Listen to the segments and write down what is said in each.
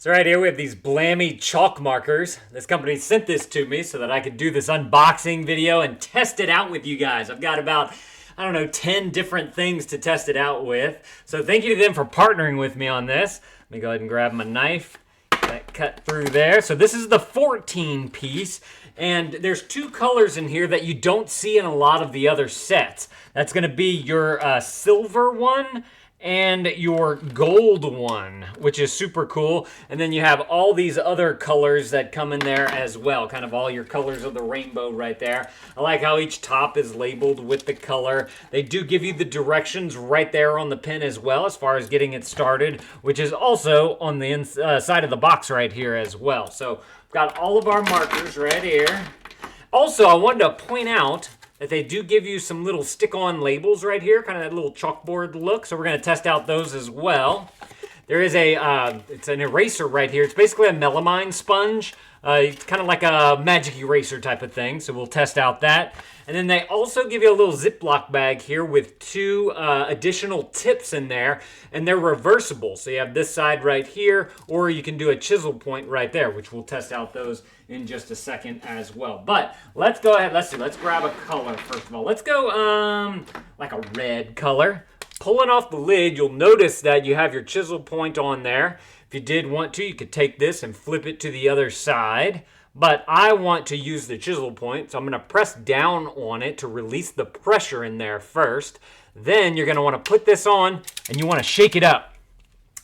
So right here we have these Blami chalk markers. This company sent this to me so that I could do this unboxing video and test it out with you guys. I've got about, I don't know, 10 different things to test it out with. So thank you to them for partnering with me on this. Let me go ahead and grab my knife. That cut through there. So this is the 14 piece. And there's two colors in here that you don't see in a lot of the other sets. That's going to be your silver one and your gold one, which is super cool. And then you have all these other colors that come in there as well, kind of all your colors of the rainbow right there. I like how each top is labeled with the color. They do give you the directions right there on the pin as well as far as getting it started, which is also on the inside of the box right here as well. So we've got all of our markers right here. Also, I wanted to point out that they do give you some little stick-on labels right here, kind of that little chalkboard look. So we're going to test out those as well. There is it's an eraser right here. It's basically a melamine sponge. It's kind of like a magic eraser type of thing. So we'll test out that. And then they also give you a little Ziploc bag here with two additional tips in there. And they're reversible. So you have this side right here, or you can do a chisel point right there, which we'll test out those in just a second as well. But let's go ahead. Let's grab a color first of all. Let's go like a red color. Pulling off the lid, you'll notice that you have your chisel point on there. If you did want to, you could take this and flip it to the other side. But I want to use the chisel point, so I'm going to press down on it to release the pressure in there first. Then you're going to want to put this on, and you want to shake it up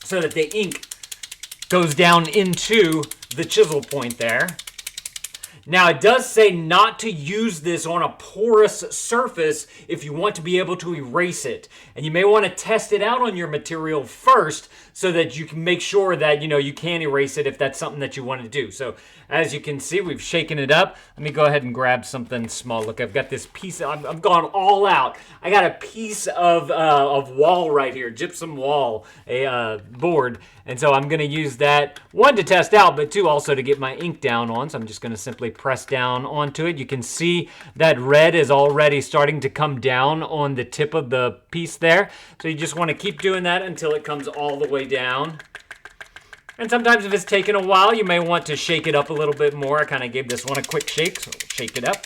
so that the ink goes down into the chisel point there. Now, it does say not to use this on a porous surface if you want to be able to erase it. And you may want to test it out on your material first so that you can make sure that, you can erase it if that's something that you want to do. So, as you can see, we've shaken it up. Let me go ahead and grab something small. Look, I've got this piece. I've gone all out. I got a piece of wall right here, gypsum wall, a board. And so I'm going to use that, one, to test out, but two, also to get my ink down on. So I'm just going to simply press down onto it. You can see that red is already starting to come down on the tip of the piece there. So you just want to keep doing that until it comes all the way down. And sometimes if it's taken a while, you may want to shake it up a little bit more. I kind of gave this one a quick shake, so we'll shake it up.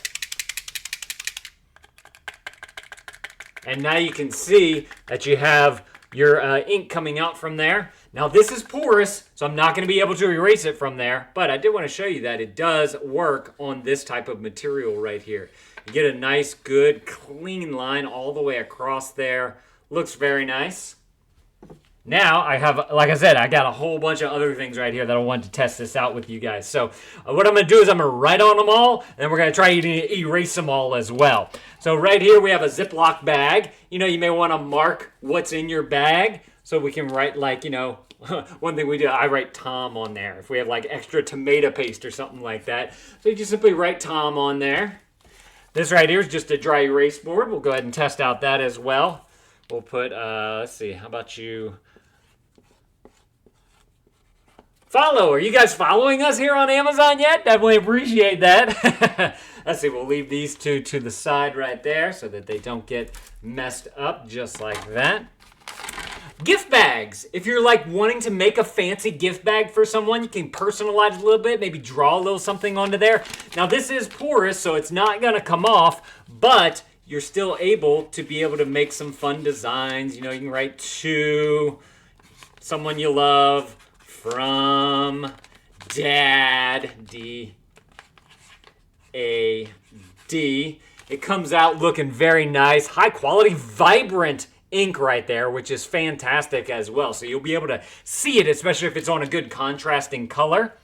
And now you can see that you have your ink coming out from there. Now this is porous, so I'm not going to be able to erase it from there, but I did want to show you that it does work on this type of material right here. You get a nice, good, clean line all the way across there. Looks very nice. Now I have, like I said, I got a whole bunch of other things right here that I wanted to test this out with you guys. So what I'm going to do is I'm going to write on them all, and then we're going to try to erase them all as well. So right here we have a Ziploc bag. You may want to mark what's in your bag. So we can write one thing we do, I write Tom on there. If we have like extra tomato paste or something like that. So you just simply write Tom on there. This right here is just a dry erase board. We'll go ahead and test out that as well. We'll put, let's see, how about you follow? Are you guys following us here on Amazon yet? Definitely appreciate that. Let's see, we'll leave these two to the side right there so that they don't get messed up just like that. Gift bags. If you're wanting to make a fancy gift bag for someone, you can personalize it a little bit, maybe draw a little something onto there. Now this is porous, so it's not going to come off, but you're still able to be able to make some fun designs. You can write to someone you love, from Dad, D-A-D. It comes out looking very nice, high quality, vibrant ink right there, which is fantastic as well. So you'll be able to see it, especially if it's on a good contrasting color.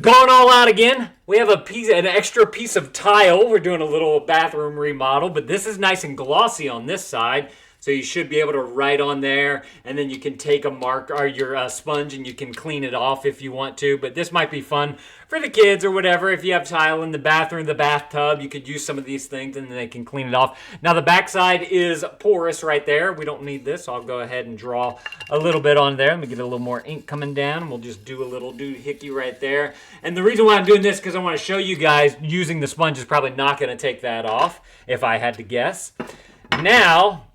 Going all out again, we have an extra piece of tile. We're doing a little bathroom remodel, but this is nice and glossy on this side. So you should be able to write on there, and then you can take a mark or your sponge and you can clean it off if you want to. But this might be fun for the kids or whatever. If you have tile in the bathroom, the bathtub, you could use some of these things and then they can clean it off. Now the backside is porous right there. We don't need this, so I'll go ahead and draw a little bit on there. Let me get a little more ink coming down. We'll just do a little doohickey right there. And the reason why I'm doing this is because I want to show you guys using the sponge is probably not going to take that off if I had to guess. Now,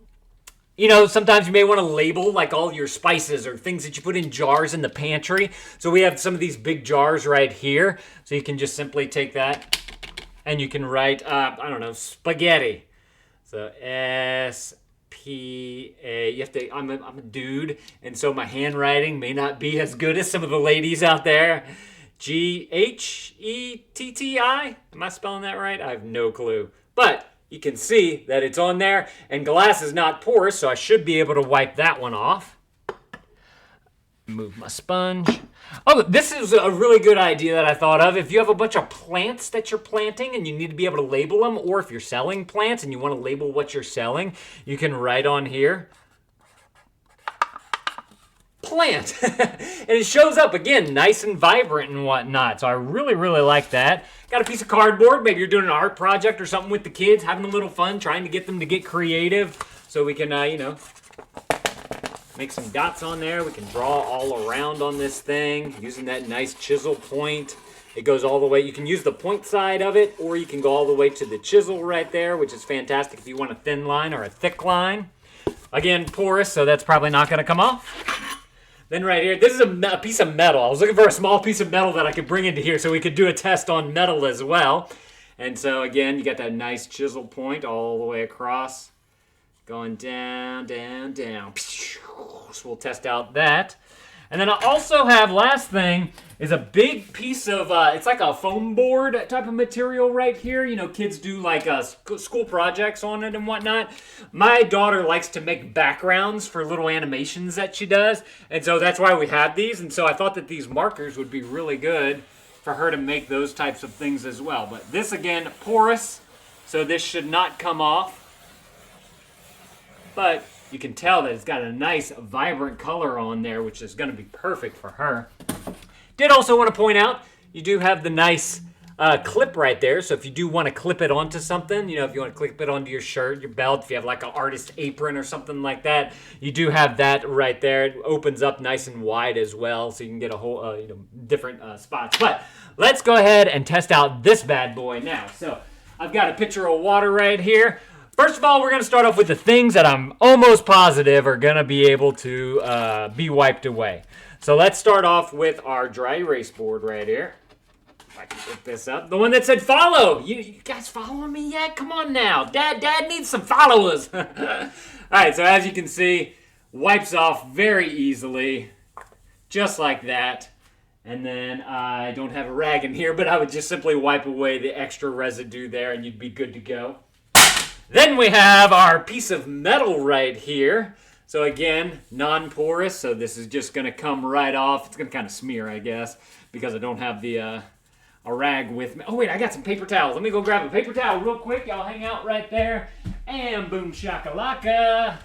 You know, sometimes you may want to label like all your spices or things that you put in jars in the pantry. So we have some of these big jars right here. So you can just simply take that and you can write, I don't know, spaghetti. So S-P-A. You have to, I'm a dude, and so my handwriting may not be as good as some of the ladies out there. G-H-E-T-T-I. Am I spelling that right? I have no clue. But you can see that it's on there, and glass is not porous, so I should be able to wipe that one off. Move my sponge. Oh, this is a really good idea that I thought of. If you have a bunch of plants that you're planting and you need to be able to label them, or if you're selling plants and you want to label what you're selling, you can write on here, plant. And it shows up, again, nice and vibrant and whatnot. So I really, really like that. Got a piece of cardboard. Maybe you're doing an art project or something with the kids, having a little fun, trying to get them to get creative. So we can, you know, make some dots on there. We can draw all around on this thing using that nice chisel point. It goes all the way. You can use the point side of it, or you can go all the way to the chisel right there, which is fantastic if you want a thin line or a thick line. Again, porous, so that's probably not going to come off. Then right here, this is a piece of metal. I was looking for a small piece of metal that I could bring into here so we could do a test on metal as well. And so again, you got that nice chisel point all the way across. Going down, down, down. So we'll test out that. And then I also have, last thing, is a big piece of, it's like a foam board type of material right here. You know, kids do like school projects on it and whatnot. My daughter likes to make backgrounds for little animations that she does. And so that's why we have these. And so I thought that these markers would be really good for her to make those types of things as well. But this, again, porous, so this should not come off. But you can tell that it's got a nice, vibrant color on there, which is going to be perfect for her. Did also want to point out, you do have the nice clip right there. So if you do want to clip it onto something, you know, if you want to clip it onto your shirt, your belt, if you have like an artist apron or something like that, you do have that right there. It opens up nice and wide as well, so you can get a whole, you know, different spots. But let's go ahead and test out this bad boy now. So I've got a pitcher of water right here. First of all, we're going to start off with the things that I'm almost positive are going to be able to be wiped away. So let's start off with our dry erase board right here. If I can pick this up. The one that said follow. You guys following me yet? Come on now. Dad needs some followers. All right, so as you can see, wipes off very easily. Just like that. And then I don't have a rag in here, but I would just simply wipe away the extra residue there and you'd be good to go. Then we have our piece of metal right here. So again, non-porous, so this is just going to come right off. It's going to kind of smear, I guess, because I don't have the a rag with me. Oh, wait, I got some paper towels. Let me go grab a paper towel real quick. Y'all hang out right there. And boom shakalaka.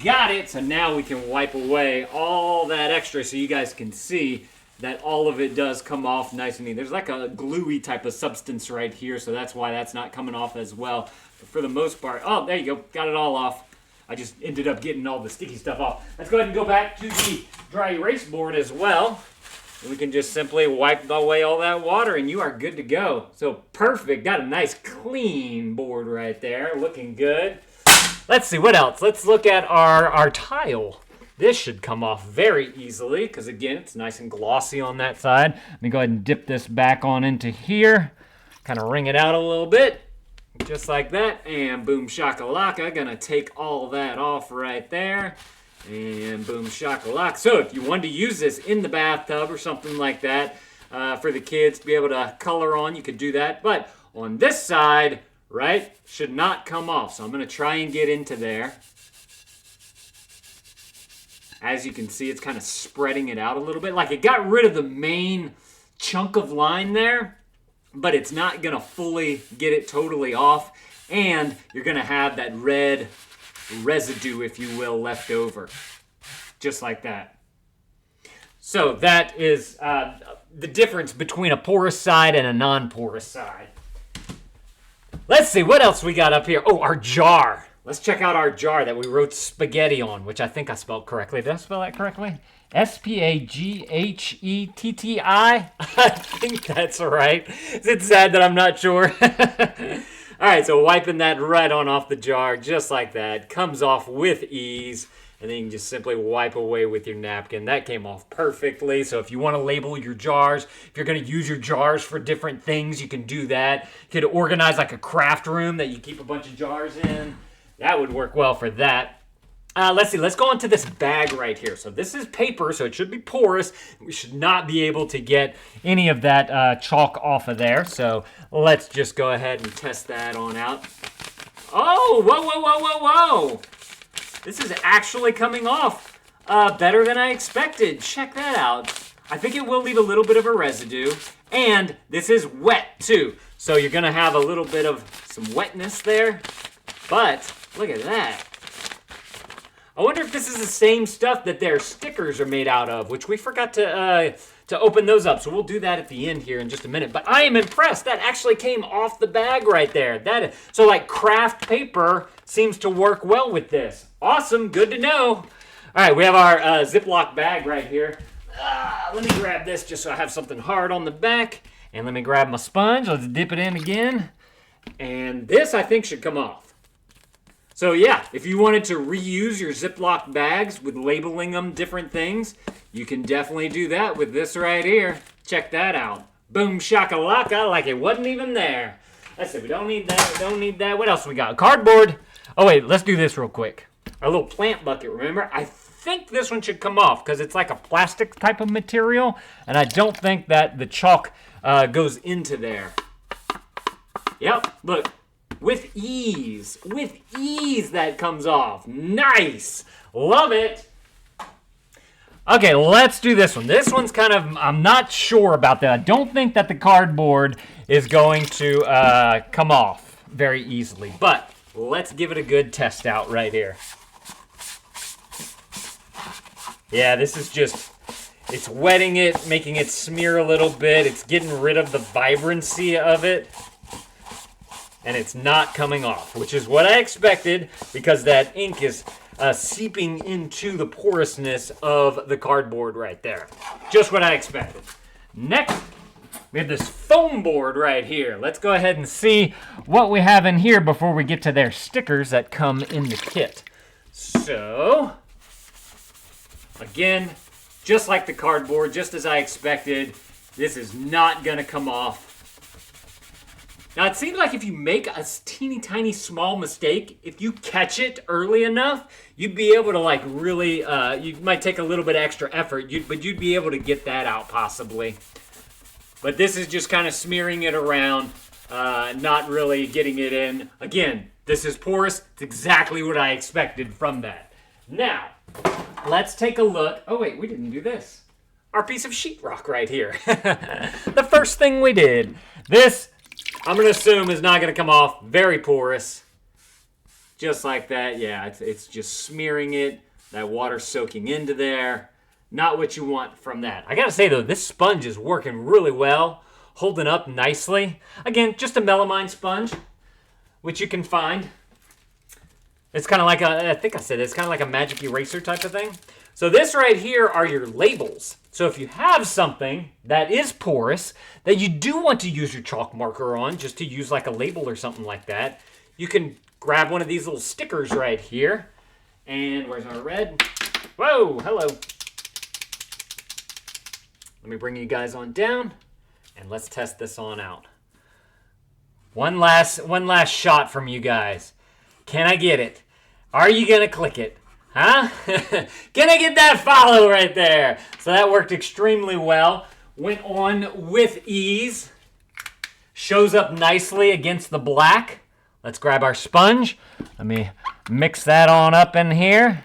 Got it. So now we can wipe away all that extra so you guys can see that all of it does come off nice and neat. There's like a gluey type of substance right here, so that's why that's not coming off as well. But for the most part, oh, there you go. Got it all off. I just ended up getting all the sticky stuff off. Let's go ahead and go back to the dry erase board as well. And we can just simply wipe away all that water and you are good to go. So perfect. Got a nice clean board right there. Looking good. Let's see, what else? Let's look at our tile. This should come off very easily because, again, it's nice and glossy on that side. Let me go ahead and dip this back on into here. Kind of wring it out a little bit. Just like that. And boom shakalaka. Gonna take all that off right there. And boom shakalaka. So if you wanted to use this in the bathtub or something like that for the kids to be able to color on, you could do that. But on this side, right, should not come off. So I'm going to try and get into there. As you can see, it's kind of spreading it out a little bit. Like it got rid of the main chunk of line there, but it's not going to fully get it totally off. And you're going to have that red residue, if you will, left over. Just like that. So that is the difference between a porous side and a non-porous side. Let's see, what else we got up here? Oh, our jar. Let's check out our jar that we wrote spaghetti on, which I think I spelled correctly. Did I spell that correctly? S-P-A-G-H-E-T-T-I? I think that's right. It's sad that I'm not sure. All right, so wiping that right on off the jar, just like that. Comes off with ease. And then you can just simply wipe away with your napkin. That came off perfectly. So if you want to label your jars, if you're going to use your jars for different things, you can do that. You could organize like a craft room that you keep a bunch of jars in. That would work well for that. Let's see. Let's go into this bag right here. So this is paper, so it should be porous. We should not be able to get any of that chalk off of there. So let's just go ahead and test that on out. Oh, whoa, whoa, whoa, whoa, whoa. This is actually coming off better than I expected. Check that out. I think it will leave a little bit of a residue. And this is wet too. So you're going to have a little bit of some wetness there. But look at that. I wonder if this is the same stuff that their stickers are made out of, which we forgot to open those up. So we'll do that at the end here in just a minute. But I am impressed. That actually came off the bag right there. So like craft paper seems to work well with this. Awesome. Good to know. All right, we have our Ziploc bag right here. Let me grab this just so I have something hard on the back. And let me grab my sponge. Let's dip it in again. And this, I think, should come off. So yeah, if you wanted to reuse your Ziploc bags with labeling them different things, you can definitely do that with this right here. Check that out. Boom shakalaka, like it wasn't even there. Let's see, we don't need that, we don't need that. What else we got? Cardboard. Oh wait, let's do this real quick. Our little plant bucket, remember? I think this one should come off because it's like a plastic type of material, and I don't think that the chalk goes into there. Yep, look. With ease that comes off. Nice. Love it. Okay, let's do this one. This one's kind of, I'm not sure about that. I don't think that the cardboard is going to come off very easily, but let's give it a good test out right here. Yeah, this is just, it's wetting it, making it smear a little bit. It's getting rid of the vibrancy of it. And it's not coming off, which is what I expected because that ink is seeping into the porousness of the cardboard right there. Just what I expected. Next, we have this foam board right here. Let's go ahead and see what we have in here before we get to their stickers that come in the kit. So, again, just like the cardboard, just as I expected, this is not going to come off. Now, it seems like if you make a teeny tiny small mistake, if you catch it early enough, you'd be able to like really, you might take a little bit extra effort, but you'd be able to get that out possibly. But this is just kind of smearing it around, not really getting it in. Again, this is porous. It's exactly what I expected from that. Now, let's take a look. Oh, wait, we didn't do this. Our piece of sheetrock right here. The first thing we did. This, I'm going to assume, is not going to come off. Very porous. Just like that. Yeah, it's just smearing it. That water soaking into there. Not what you want from that. I got to say, though, this sponge is working really well. Holding up nicely. Again, just a melamine sponge, which you can find. It's kind of like a, I think I said it's kind of like a magic eraser type of thing. So this right here are your labels. So if you have something that is porous that you do want to use your chalk marker on, just to use like a label or something like that, you can grab one of these little stickers right here. And where's our red? Whoa, hello. Let me bring you guys on down and let's test this on out. One last shot from you guys. Can I get it? Are you gonna click it? Huh? Can I get that follow right there? So that worked extremely well. Went on with ease. Shows up nicely against the black. Let's grab our sponge. Let me mix that on up in here.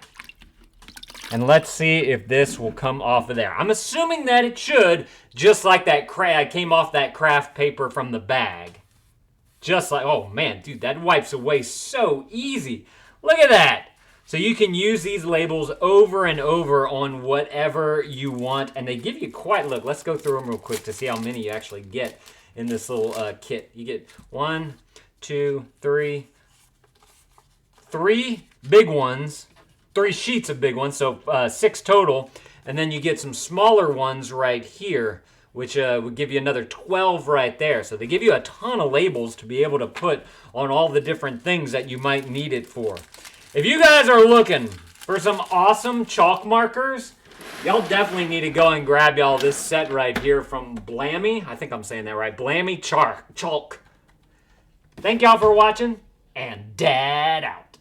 And let's see if this will come off of there. I'm assuming that it should, just like that came off that craft paper from the bag. Just like, oh man, dude, that wipes away so easy. Look at that. So you can use these labels over and over on whatever you want, and they give you quite, look, let's go through them real quick to see how many you actually get in this little kit. You get 1, 2, 3 big ones, 3 sheets of big ones, so 6 total, and then you get some smaller ones right here, which would give you another 12 right there. So they give you a ton of labels to be able to put on all the different things that you might need it for. If you guys are looking for some awesome chalk markers, y'all definitely need to go and grab y'all this set right here from Blami. I think I'm saying that right. Blami Chalk. Thank y'all for watching, and Dad out.